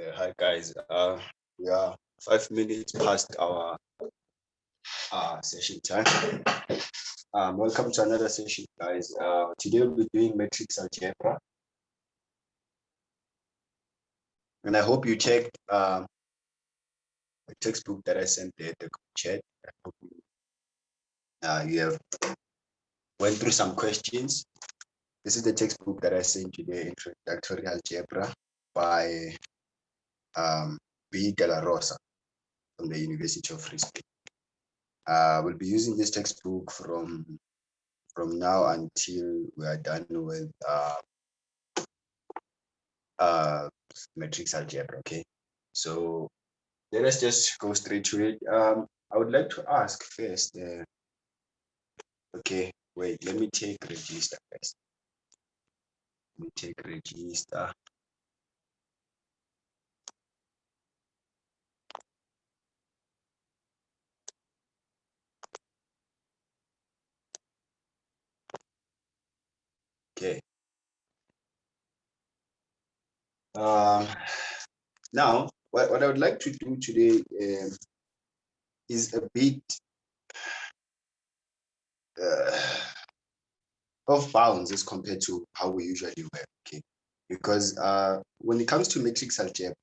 Hi guys. We are 5 minutes past our session time. Welcome to another session, guys. Today we'll be doing matrix algebra, and I hope you checked the textbook that I sent there, the chat. I hope you have went through some questions. This is the textbook that I sent you, the introductory algebra by B. De La Rosa from the University of Free State. We'll be using this textbook from now until we are done with matrix algebra. Okay, so let us just go straight to it. I would like to ask first. Okay, wait. Let me take register first. Let me take register. Okay. Now, what I would like to do today is a bit off bounds as compared to how we usually work. Okay, because when it comes to matrix algebra,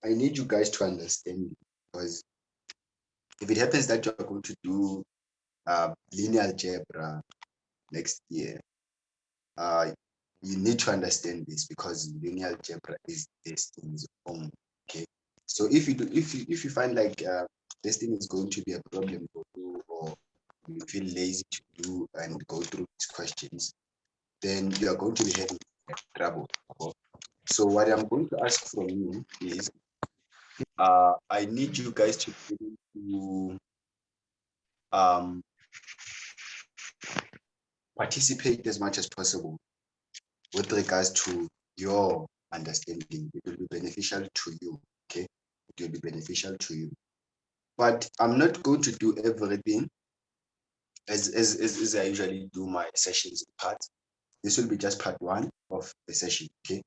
I need you guys to understand, because if it happens that you're going to do linear algebra next year, you need to understand this, because linear algebra is Destiny's own. Okay, so if you find like this thing is going to be a problem for you, or you feel lazy to do and go through these questions, then you are going to be having trouble. So what I'm going to ask from you is, I need you guys to um, participate as much as possible with regards to your understanding. It will be beneficial to you. Okay, it will be beneficial to you. But I'm not going to do everything as I usually do my sessions in parts. This will be just part one of the session. Okay,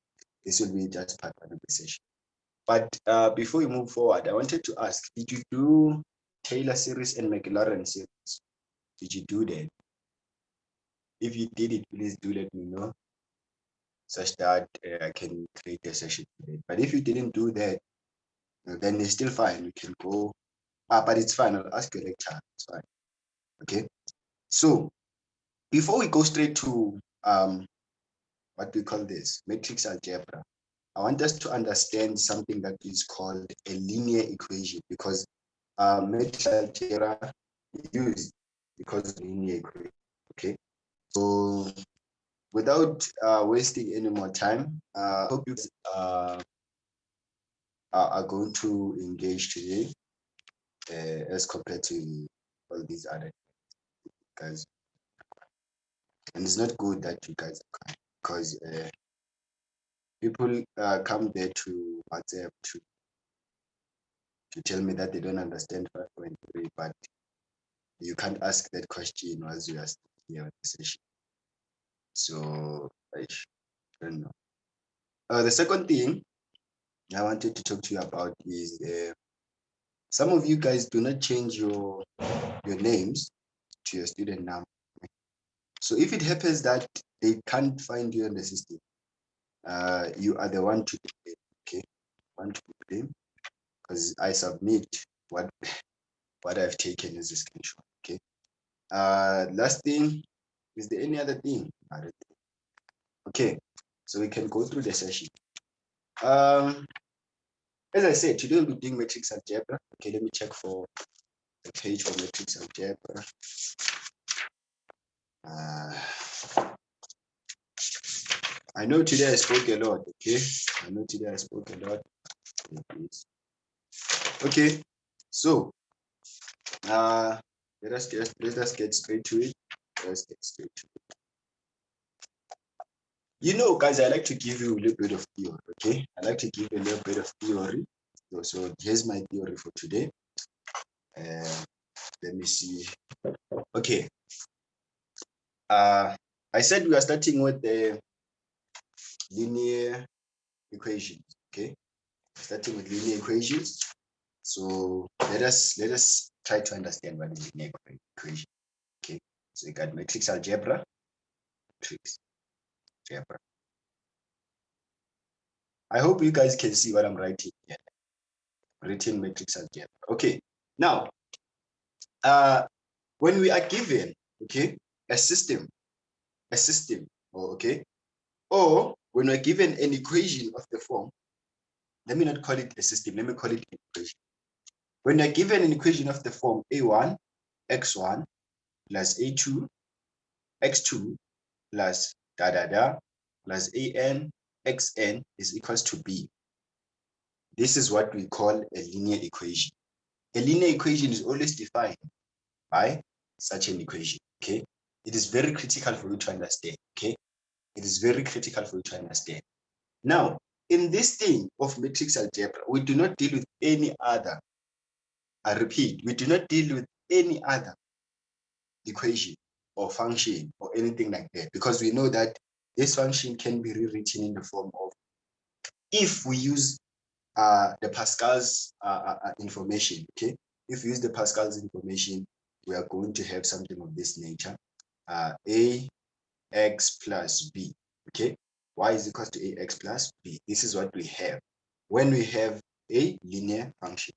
this will be just part one of the session. But before we move forward, I wanted to ask: did you do Taylor series and Maclaurin series? Did you do that? If you did it, please do let me know, such that I can create a session today. But if you didn't do that, then it's still fine. You can go. But it's fine. I'll ask your lecturer. It's fine. Okay. So before we go straight to what we call this matrix algebra, I want us to understand something that is called a linear equation, because matrix algebra is used because of linear equation. Okay. So without wasting any more time, I hope you are going to engage today as compared to all these other guys. And it's not good that you guys are, because people come there to WhatsApp to tell me that they don't understand 5.3, but you can't ask that question as you are here on the session. So I don't know. The second thing I wanted to talk to you about is some of you guys do not change your names to your student number. So if it happens that they can't find you in the system, you are the one to blame. Okay, one to blame, because I submit what I've taken as a screenshot. Okay. Last thing, is there any other thing? Okay, so we can go through the session. As I said, today we'll be doing matrix algebra. Okay, let me check for the page for matrix algebra. I know today I spoke a lot. Okay, I know today I spoke a lot. Okay, so let us get straight to it. Let's get straight to it. You know, guys, I like to give you a little bit of theory. Okay, I like to give you a little bit of theory. So here's my theory for today. Let me see. Okay. I said we are starting with the linear equations. Okay, starting with linear equations. So let us try to understand what is linear equation. Okay, so you got matrix algebra, matrix algebra. I hope you guys can see what I'm writing here. Written matrix algebra. Okay, now when we are given, okay, a system, okay, or when we're given an equation of the form, let me not call it a system, let me call it an equation. When we're given an equation of the form a1 x1 plus a2 x2 plus da da da plus an xn is equals to b. This is what we call a linear equation. A linear equation is always defined by such an equation, okay? It is very critical for you to understand, okay? It is very critical for you to understand. Now, in this thing of matrix algebra, we do not deal with any other, I repeat, we do not deal with any other equation or function or anything like that, because we know that this function can be rewritten in the form of, if we use the Pascal's information, okay? If we use the Pascal's information, we are going to have something of this nature. Ax plus b, okay? Y is equal to ax plus b. This is what we have when we have a linear function.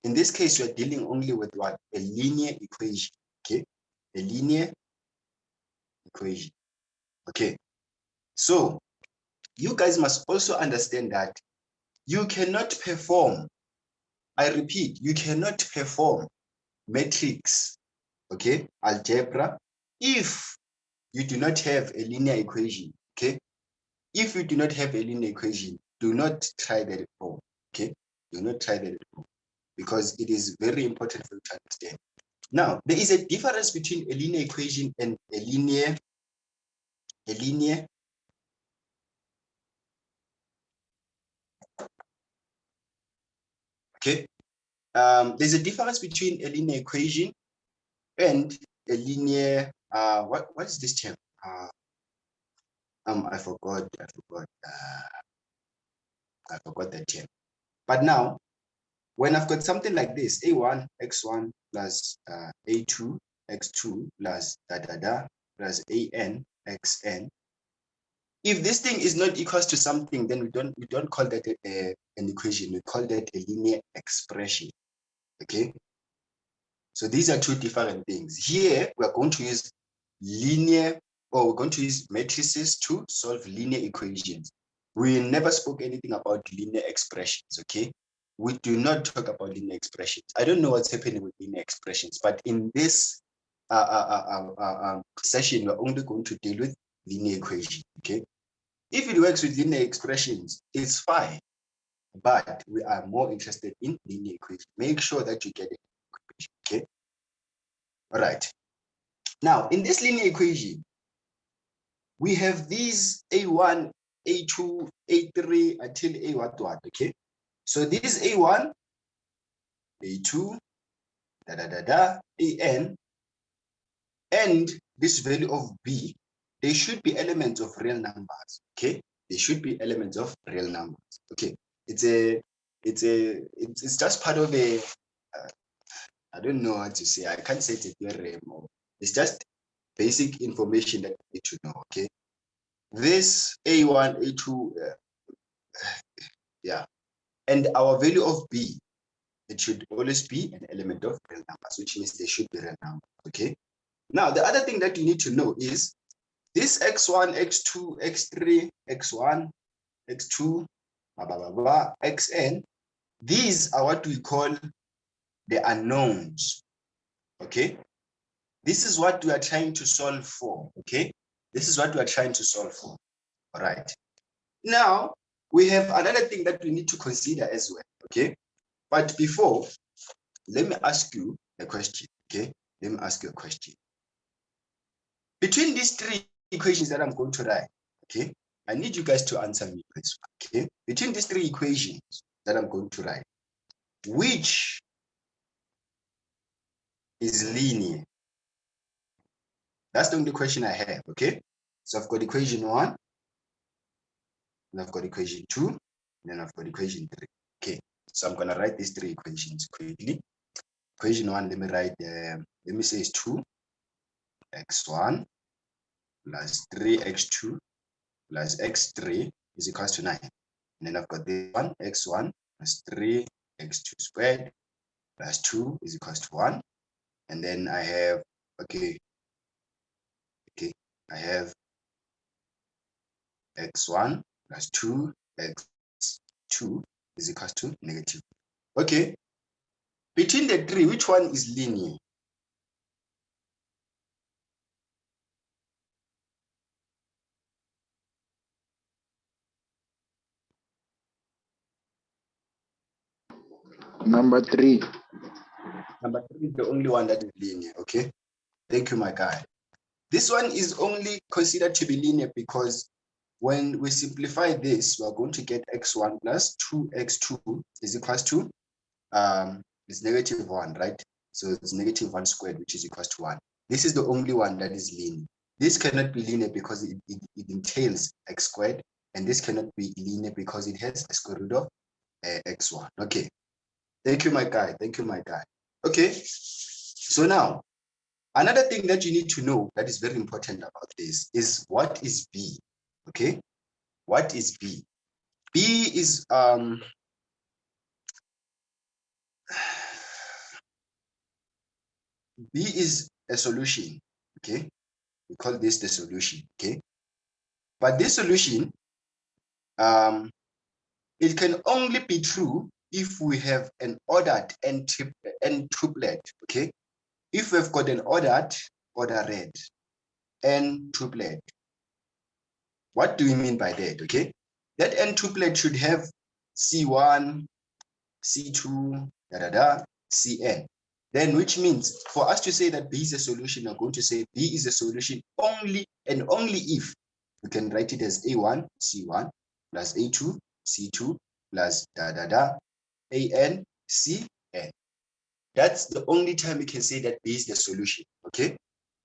In this case, we're dealing only with what? A linear equation, okay? A linear equation, okay? So you guys must also understand that you cannot perform, I repeat, you cannot perform matrix, okay, algebra, if you do not have a linear equation, okay? If you do not have a linear equation, do not try that at home, okay? Do not try that at home, because it is very important for you to understand. Now, there is a difference between a linear equation and a linear, okay? There's a difference between a linear equation and a linear, what is this term? I forgot that term. But now, when I've got something like this, a1 x1 plus a2 x2 plus da da da plus an xn, if this thing is not equals to something, then we don't call that an equation. We call that a linear expression. Okay. So these are two different things. Here we're going to use linear, or we're going to use matrices to solve linear equations. We never spoke anything about linear expressions, okay? We do not talk about linear expressions. I don't know what's happening with linear expressions, but in this session, we're only going to deal with linear equations, okay? If it works with linear expressions, it's fine, but we are more interested in linear equations. Make sure that you get it, okay? All right. Now, in this linear equation, we have these A1, A2, A3 until A what, okay? So this A1, A2, da da da da, AN, and this value of B, they should be elements of real numbers, okay? They should be elements of real numbers, okay? It's just part of a, I don't know how to say, I can't say it's a theorem, or it's just basic information that you need to know, okay? This A1, A2, yeah, and our value of B, it should always be an element of real numbers, which means they should be real numbers, okay? Now, the other thing that you need to know is this x1, x2, x3, x1, x2, blah, blah, blah, blah, xn, these are what we call the unknowns, okay? This is what we are trying to solve for, okay? This is what we are trying to solve for, all right? Now, we have another thing that we need to consider as well, okay? But before, let me ask you a question, okay? Let me ask you a question. Between these three equations that I'm going to write, okay? I need you guys to answer me this one, okay? Between these three equations that I'm going to write, which is linear? That's the only question I have, okay? So I've got equation 1, and I've got equation 2, then I've got equation 3. Okay, so I'm gonna write these 3 equations quickly. Equation 1, let me write, let me say is 2x1 plus 3x2 plus x3 is equals to 9. And then I've got this one, x1 plus 3x2 squared plus 2 is equals to 1. And then I have, okay, I have x1 plus 2x2 is equals to negative. Okay, between the 3, which one is linear? Number 3. Number 3 is the only one that is linear. Okay, thank you, my guy. This one is only considered to be linear because when we simplify this, we're going to get x1 plus 2x2 is equals to, it's negative 1, right? So it's negative 1 squared, which is equals to 1. This is the only one that is linear. This cannot be linear because it entails x squared, and this cannot be linear because it has a square root of x1. Okay, thank you, my guy. Thank you, my guy. Okay, so now, another thing that you need to know that is very important about this is what is B, okay? What is B? B is, B is a solution, okay? We call this the solution, okay? But this solution, it can only be true if we have an ordered n tuplet, okay? If we've got an ordered n tuplet, what do we mean by that, okay? That n tuplet should have C1, C2, Cn. Then which means for us to say that B is a solution, we're going to say B is a solution only and only if we can write it as A1, C1 plus A2, C2 plus An, Cn. That's the only time we can say that B is the solution, okay?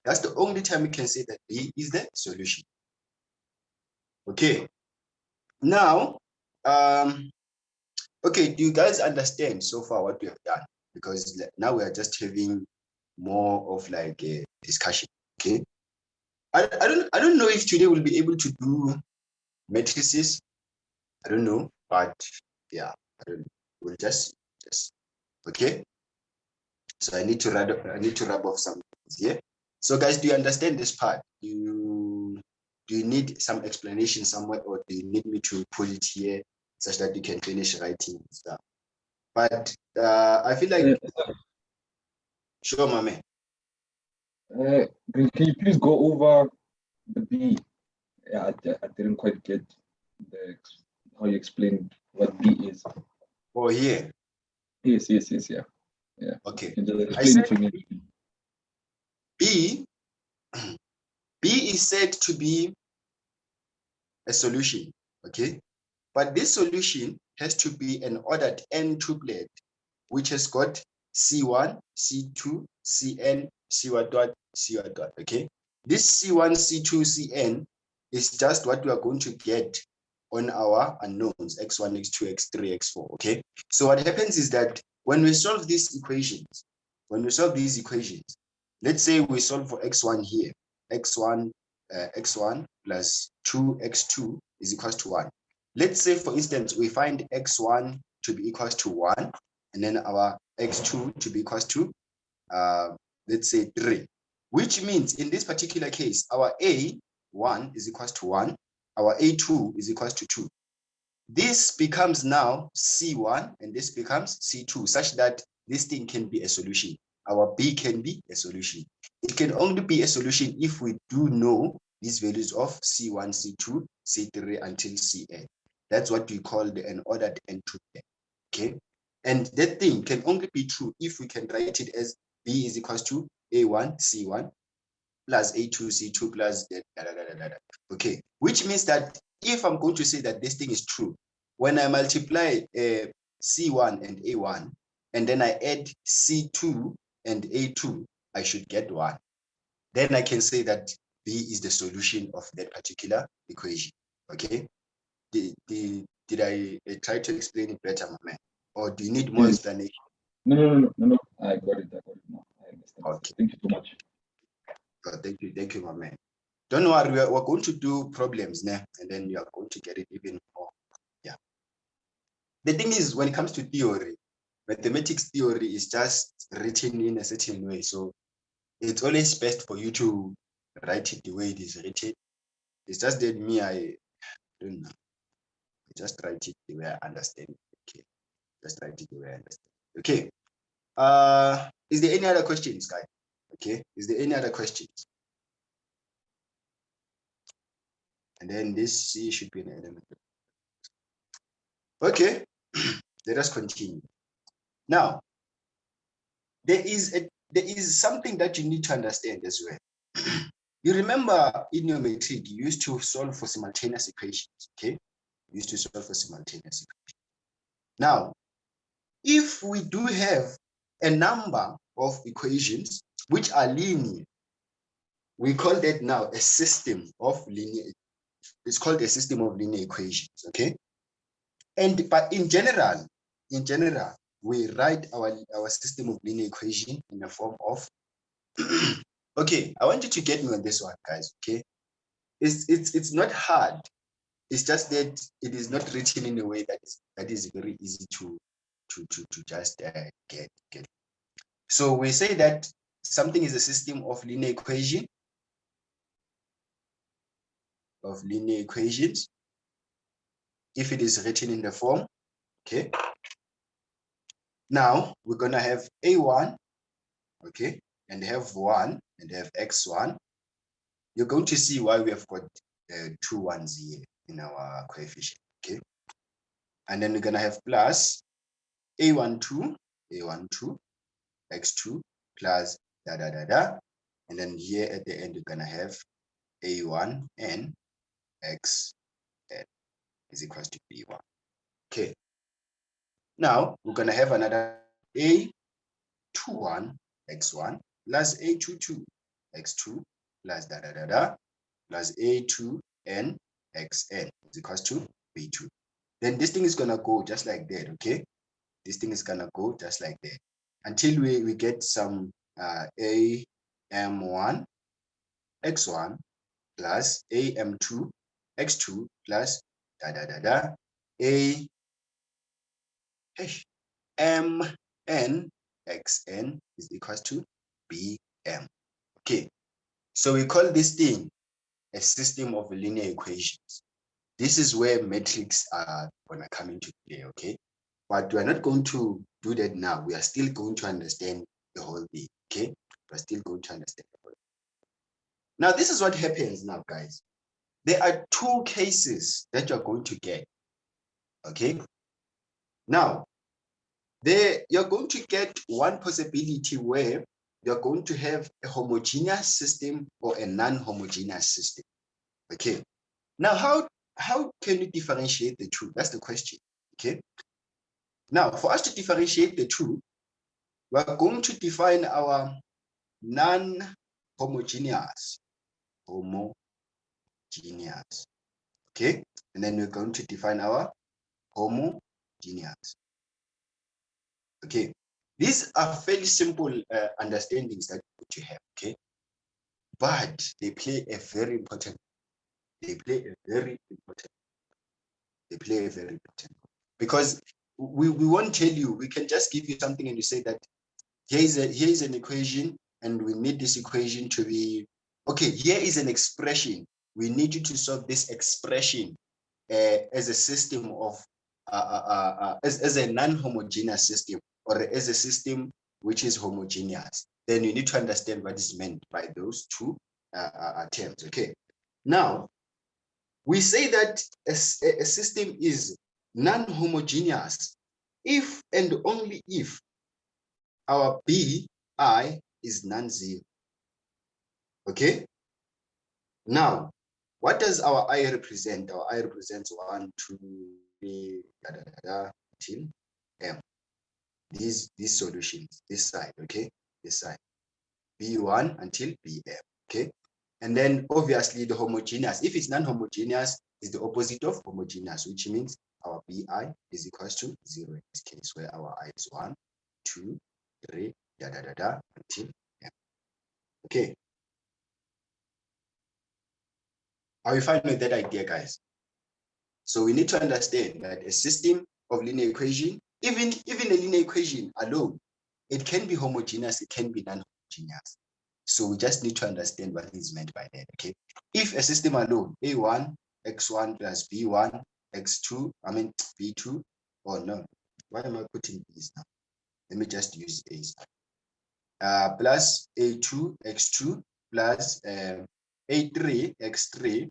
That's the only time we can say that B is the solution. Okay. Now, okay, do you guys understand so far what we have done? Because now we are just having more of like a discussion. Okay. I don't know if today we'll be able to do matrices. I don't know, but yeah, I don't know. We'll just okay. So I need to rub off some things here. So guys, do you understand this part? Do you need some explanation somewhere, or do you need me to put it here such that you can finish writing stuff? But I feel like sure, my man. Can you please go over the B? Yeah, I didn't quite get how you explained what B is. Oh, here. Yes, yeah. Okay. Can you I explain said it to me? B is said to be a solution, okay? But this solution has to be an ordered n tuplet, which has got C1, C2, Cn, C1 dot, C1 dot, okay? This C1, C2, Cn is just what we are going to get on our unknowns, x1, x2, x3, x4, okay? So what happens is that when we solve these equations, let's say we solve for x1 here, x1 plus 2x2 is equals to 1. Let's say, for instance, we find x1 to be equals to 1, and then our x2 to be equals to, let's say, 3, which means in this particular case, our A1 is equals to 1, our A2 is equals to 2. This becomes now C1, and this becomes C2, such that this thing can be a solution. Our B can be a solution. It can only be a solution if we do know these values of C1, C2, C3 until Cn. That's what we call an ordered n tuplet, okay? And that thing can only be true if we can write it as B is equals to A1, C1 plus A2, C2 plus okay? Which means that if I'm going to say that this thing is true, when I multiply C1 and A1, and then I add C2 and A2, I should get 1. Then I can say that B is the solution of that particular equation, okay? Do Did I try to explain it better, my man? Or do you need more Yes. explanation? No. I got it now. I understand. Okay. Thank you so much. Thank you, my man. Don't worry, we're going to do problems now, and then you are going to get it even more. Yeah. The thing is, when it comes to theory, mathematics theory is just written in a certain way. So it's always best for you to write it the way it is written. It's just that me, I don't know. I just write it the way I understand. Okay. Just write it the way I understand. Okay. Is there any other questions, guys? Okay. Is there any other questions? And then this C should be an element. Okay. Let us continue. Now, there is something that you need to understand as well. You remember in your matric, you used to solve for simultaneous equations, okay? You used to solve for simultaneous equations. Now, if we do have a number of equations which are linear, we call that now a system of linear. It's called a system of linear equations, okay? But in general, we write our system of linear equation in the form of okay, I want you to get me on this one, guys. Okay, it's not hard. It's just that it is not written in a way that is very easy to just get. So we say that something is a system of linear equations. If it is written in the form, okay. Now we're gonna have a1, okay, and have 1 and have x1. You're going to see why we have got 2 1s here in our coefficient, okay? And then we're going to have plus a12, x2 plus and then here at the end, we're going to have a1 and x is equals to b1. Okay. Now we're going to have another a21 x1 plus a22 x2 plus plus a2 n xn is equals to b2. Then this thing is going to go just like that, okay? This thing is going to go just like that until we get some am1 x1 plus am2 x2 plus a mn xn is equals to bm. Okay, so we call this thing a system of linear equations. This is where metrics are going to come into play, okay? But we're not going to do that now. We are still going to understand the whole thing, okay? We're still going to understand the whole thing. Now, this is what happens now, guys. There are two cases that you're going to get, okay? Now, you're going to get one possibility where you're going to have a homogeneous system or a non-homogeneous system, okay? Now, how can you differentiate the two? That's the question, okay? Now, for us to differentiate the two, we're going to define our non-homogeneous, okay? And then we're going to define our homogeneous, okay? These are fairly simple understandings that you have, okay? But they play a very important because we won't tell you. We can just give you something and you say that here is an equation and we need this equation to be okay. Here is an expression. We need you to solve this expression as a system of as a non-homogeneous system or as a system which is homogeneous. Then you need to understand what is meant by those two terms. Okay. Now we say that a system is non-homogeneous if and only if our bi is non-zero. Okay. Now, what does our I represent? Our I represents 1, 2, 3, until m. These solutions, this side, okay, this side, b1 until bm, okay. And then obviously the homogeneous, if it's non-homogeneous, is the opposite of homogeneous, which means our bi is equals to 0 in this case, where our I is 1, 2, 3, until n. Okay. Are we fine with that idea, guys? So we need to understand that a system of linear equation, even a linear equation alone, it can be homogeneous, it can be non-homogeneous. So we just need to understand what is meant by that. Okay. If a system alone, a1 x1 plus b1 x2, b2, oh no, why am I putting these now? Let me just use a's. Plus a2 x2 plus a3 x3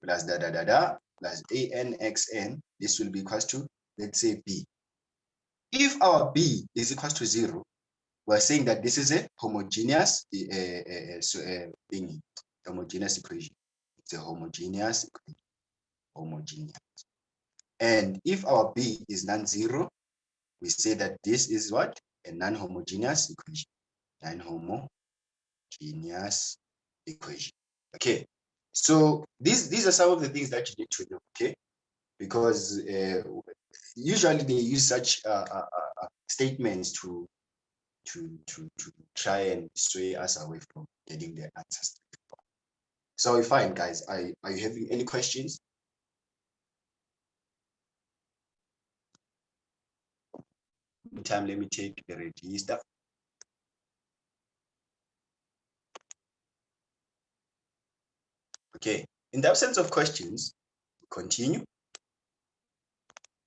plus plus an xn. This will be equals to, let's say, b. If our b is equals to 0, we're saying that this is a homogeneous homogeneous equation. It's a homogeneous equation. Homogeneous. And if our b is non-zero, we say that this is what? A non-homogeneous equation. Non-homogeneous equation. Okay. So these are some of the things that you need to know. Okay. Because usually they use such statements to try and sway us away from getting the answers. So we're fine, guys. Are you having any questions? Meantime, let me take the register. Okay. In the absence of questions, we'll continue.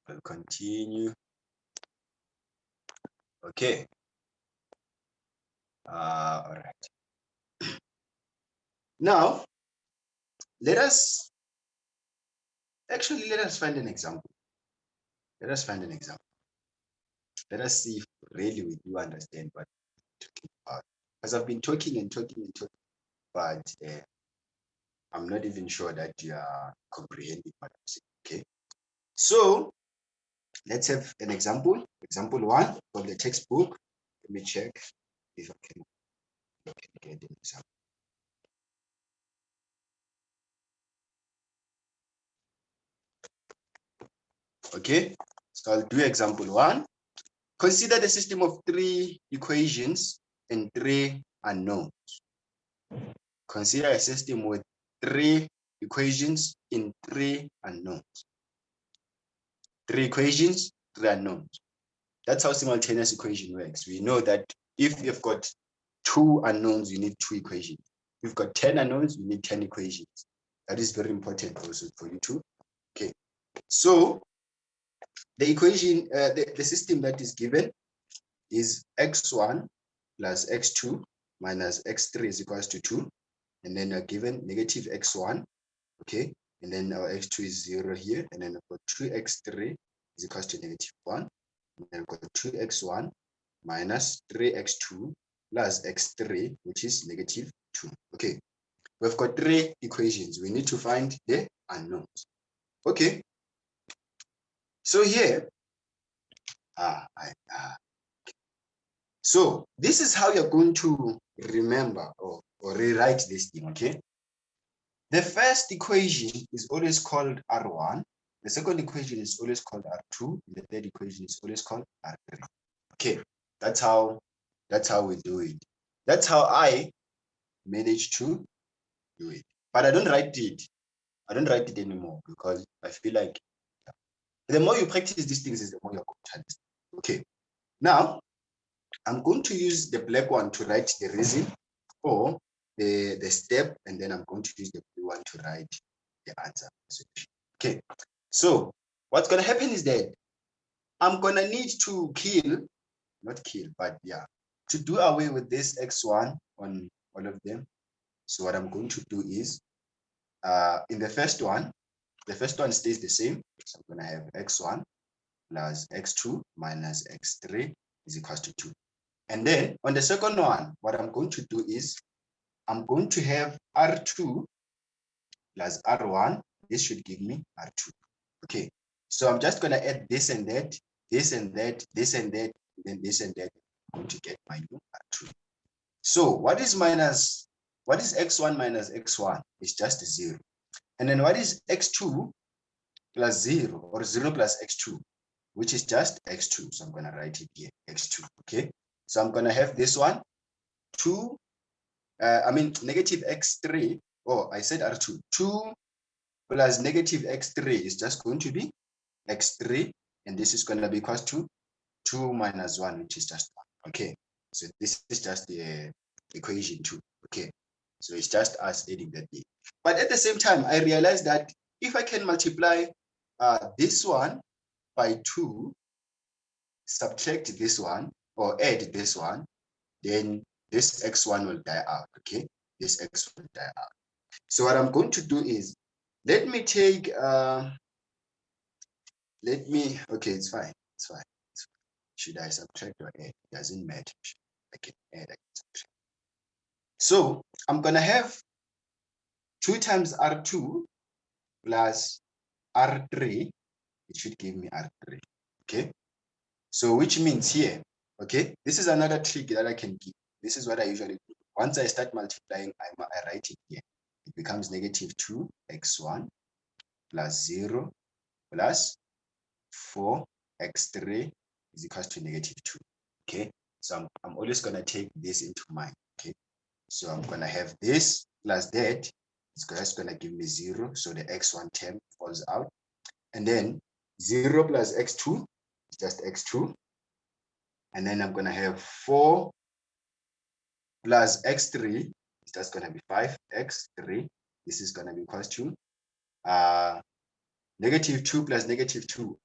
We'll continue. Okay. All right. Now, let us find an example. Let us find an example. Let us see if really we do understand what we're talking about. Because I've been talking and talking and talking, but I'm not even sure that you are comprehending what I'm saying. Okay. So let's have an example. Example 1 from the textbook. Let me check if I can get an example. Okay, so I'll do example 1. Consider the system of 3 equations and 3 unknowns. Consider a system with 3 equations in 3 unknowns. 3 equations, 3 unknowns. That's how simultaneous equation works. We know that if you've got 2 unknowns, you need 2 equations. If you've got 10 unknowns, you need 10 equations. That is very important also for you too. Okay, so the equation, the system that is given is x1 plus x2 minus x3 is equals to 2. And then you're given negative x1, okay? And then our x2 is 0 here. And then we've got 2x3 is equals to negative 1. And then we've got 2x1 minus 3x2 plus x3, which is negative 2. Okay, we've got 3 equations. We need to find the unknowns. Okay, so here, so this is how you're going to remember or rewrite this thing, okay? The first equation is always called R1. The second equation is always called R2. The third equation is always called R3. Okay, that's how we do it. That's how I managed to do it. But I don't write it. I don't write it anymore because I feel like the more you practice these things, the more you're going to understand. Okay, now I'm going to use the black one to write the reason or the step, and then I'm going to use the blue one to write the answer. Okay, so what's going to happen is that I'm going to need to to do away with this x1 on all of them. So what I'm going to do is, in the first one stays the same. So I'm going to have x1 plus x2 minus x3 is equals to 2. And then on the second one, what I'm going to do is I'm going to have R2 plus R1. This should give me R2. Okay, so I'm just going to add this and that, this and that, this and that, and then this and that. I'm going to get my new R2. So what is x1 minus x1? It's just 0. And then what is x2 plus 0 or 0 plus x2, which is just x2. So I'm going to write it here, x2. Okay. So I'm going to have this one, 2, negative x3. Oh, I said R2. 2 plus negative x3 is just going to be x3. And this is going to be equal to 2 minus 1, which is just 1. Okay. So this is just the equation 2. Okay. So it's just us adding that in. But at the same time, I realized that if I can multiply this one by 2, subtract this one, or add this one, then this x1 will die out. Okay. This x will die out. So what I'm going to do is, let me take, okay, it's fine. It's fine. Should I subtract or add? It doesn't matter. I can add, I can subtract. So I'm going to have 2 times R2 plus R3. It should give me R3. Okay. So which means here, okay, this is another trick that I can give. This is what I usually do. Once I start multiplying, I write it here. It becomes negative 2x1 plus 0 plus 4x3 is equal to negative 2. Okay. So I'm always going to take this into mind. Okay. So I'm going to have this plus that. It's just going to give me 0. So the x1 term falls out. And then 0 plus x2 is just x2. And then I'm going to have 4 plus x3 is just going to be 5x3. This is going to be equal to negative 2 plus negative 2.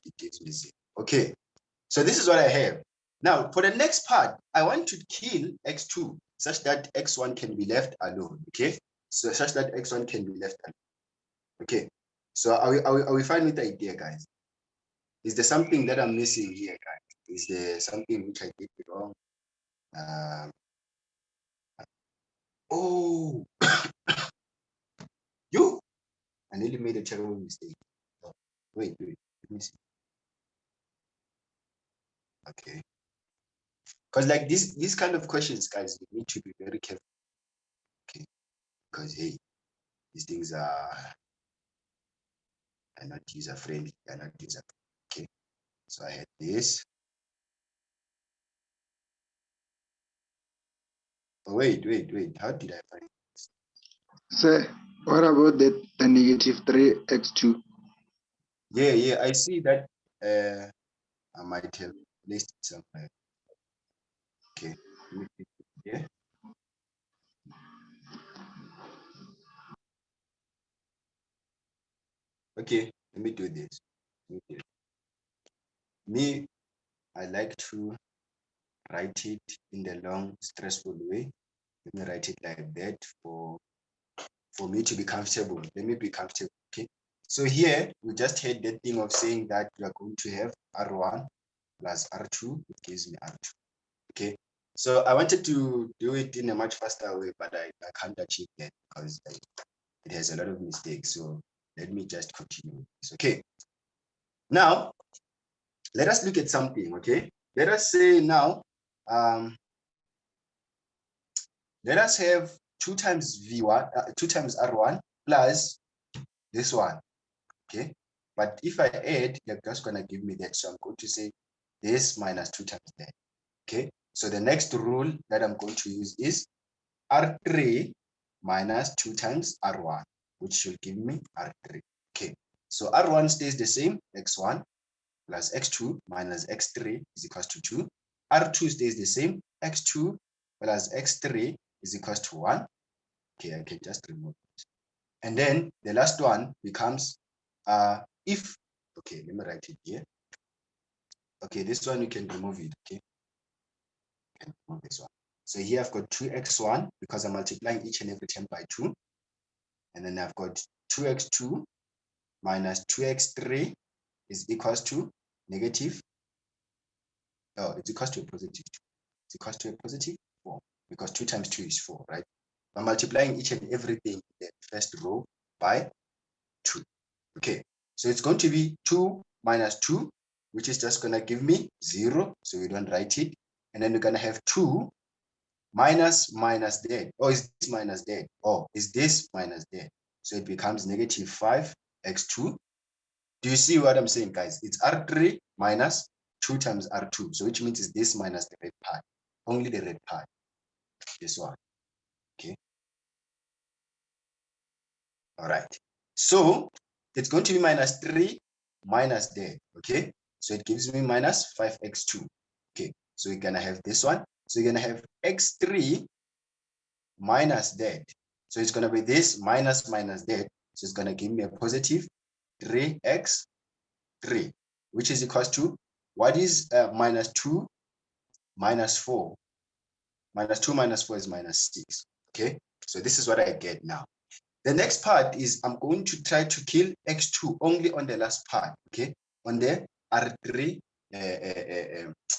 It gives me 0. Okay. So this is what I have. Now, for the next part, I want to kill x2 such that x1 can be left alone. Okay. So such that x1 can be left alone. Okay. So are we fine with the idea, guys? Is there something that I'm missing here, guys? Is there something which I did wrong? Oh, I nearly made a terrible mistake. Oh, wait, let me see. Okay. Because like these kind of questions, guys, you need to be very careful. Okay. Because hey, these things are not user friendly. They're not user friendly. Okay. So I had this. Oh, wait. How did I find this? Sir, what about the negative 3x2? Yeah, I see that I might have placed it somewhere. Okay. Yeah. Okay, let me do this. Me, I like to write it in the long, stressful way. Let me write it like that for me to be comfortable. Let me be comfortable. Okay. So here we just had that thing of saying that we are going to have R1 plus R2. It gives me R2. Okay. So I wanted to do it in a much faster way, but I can't achieve that because it has a lot of mistakes. So let me just continue. It's okay. Now, let us look at something. Okay. Let us say now, let us have 2 times V1, 2 times R1 plus this one. Okay. But if I add, you're just going to give me that. So I'm going to say this minus 2 times that. Okay. So the next rule that I'm going to use is R3 minus 2 times R1, which should give me R3. Okay. So R1 stays the same, x1 plus x2 minus x3 is equals to 2. R2 stays the same, x2 plus x3 is equals to 1. Okay, I can just remove it. And then the last one becomes if, okay, let me write it here. Okay, this one you can remove it, okay? You can remove this one. So here I've got 2x1 because I'm multiplying each and every term by 2. And then I've got 2x2 minus 2x3 is equals to negative. Oh, it's equals to a positive 2. It's equals to a positive 4 because 2 times 2 is 4, right? I'm multiplying each and everything in the first row by 2. Okay, so it's going to be 2 minus 2, which is just going to give me 0. So we don't write it. And then we're going to have 2 minus that. Or is this minus that? Or is this minus that? So it becomes negative 5x2 Do you see what I'm saying, guys? It's R3 minus 2 times R2. So which means it's this minus the red part. Only the red part. This one. Okay. All right. So it's going to be minus 3 minus that. Okay. So it gives me minus 5x2. Okay. So we're going to have this one. So you're going to have x3 minus that. So it's going to be this minus minus that. So it's going to give me a positive 3x3, which is equals to, what is minus 2 minus 4? Minus 2 minus 4 is minus 6. Okay, so this is what I get now. The next part is I'm going to try to kill x2 only on the last part, okay, on the R3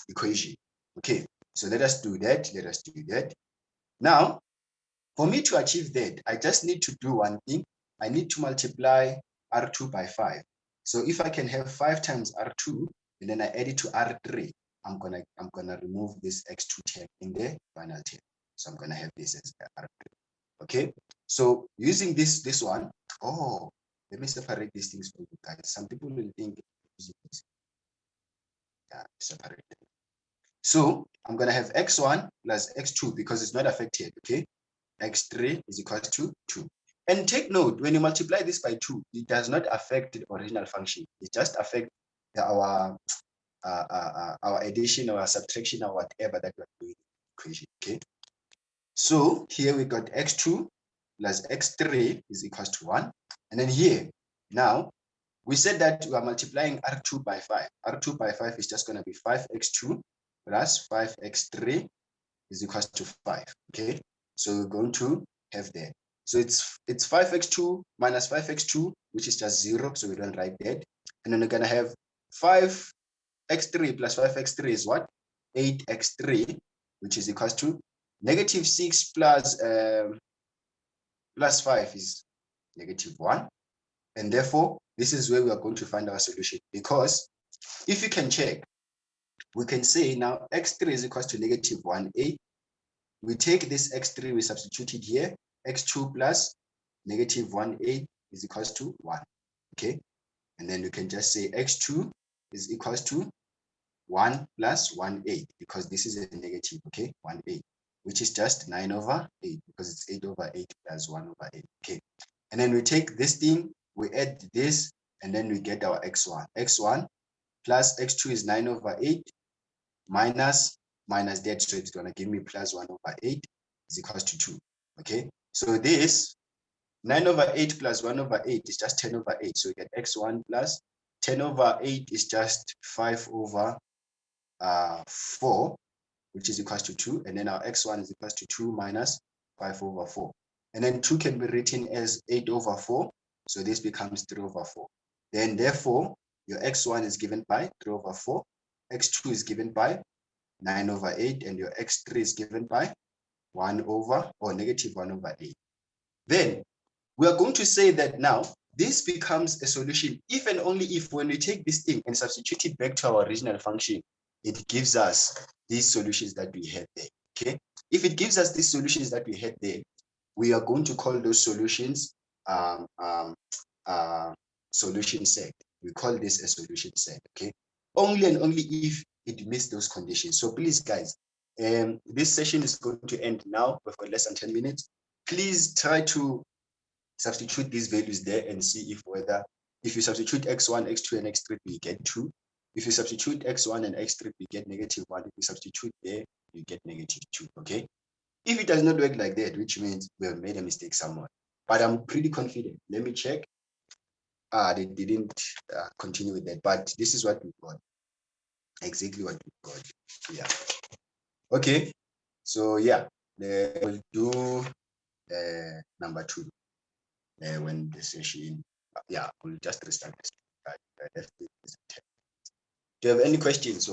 equation. Okay, so let us do that. Let us do that. Now, for me to achieve that, I just need to do one thing. I need to multiply R2 by 5. So if I can have 5 times R2, and then I add it to R3, I'm gonna remove this x2 term in the final term. So I'm gonna have this as R3. Okay. So using this one, oh, let me separate these things for you guys. Some people will think separate them. So I'm gonna have x1 plus x2 because it's not affected. Okay. X3 is equal to 2. And take note, when you multiply this by 2, it does not affect the original function. It just affects our addition, our subtraction, or whatever that we're doing in the equation. Okay. So here we got x2 plus x3 is equals to 1. And then here, now, we said that we are multiplying R2 by 5. R2 by 5 is just going to be 5x2 plus 5x3 is equals to 5. Okay. So we're going to have that. So it's 5x2 minus 5x2, which is just 0. So we don't write that. And then we're going to have 5x3 plus 5x3 is what? 8x3, which is equals to negative 6 plus 5 is negative 1. And therefore, this is where we are going to find our solution. Because if you can check, we can say now x3 is equals to negative 1a. We take this x3, we substitute it here. X2 plus negative 1a is equals to 1. Okay. And then we can just say x2 is equals to 1 plus 1/8 because this is a negative, okay, 1/8, which is just 9 over 8 because it's 8 over 8 plus 1 over 8, okay. And then we take this thing, we add this, and then we get our x1. x1 plus x2 is 9 over 8 minus that, so it's going to give me plus 1 over 8 is equals to 2, okay. So this 9 over 8 plus 1 over 8 is just 10 over 8, so we get x1 plus 10 over 8 is just 5 over 4, which is equals to 2, and then our x1 is equals to 2 minus 5 over 4. And then 2 can be written as 8 over 4, so this becomes 3 over 4. Then therefore, your x1 is given by 3 over 4, x2 is given by 9 over 8, and your x3 is given by 1 over, or negative 1 over 8. Then we are going to say that now, this becomes a solution if and only if when we take this thing and substitute it back to our original function, it gives us these solutions that we had there, okay? If it gives us these solutions that we had there, we are going to call those solutions solution set. We call this a solution set, okay? Only and only if it meets those conditions. So please, guys, this session is going to end now. We've got less than 10 minutes. Please try to substitute these values there and see if you substitute x1, x2, and x3, we get 2. If you substitute x1 and x3, we get negative 1. If you substitute there, you get negative 2, okay? If it does not work like that, which means we have made a mistake somewhere, but I'm pretty confident. Let me check. They didn't continue with that, but this is what we got. Exactly what we got. Yeah. Okay. So yeah, we'll do number 2 when the session. Yeah, we'll just restart this. Do you have any questions?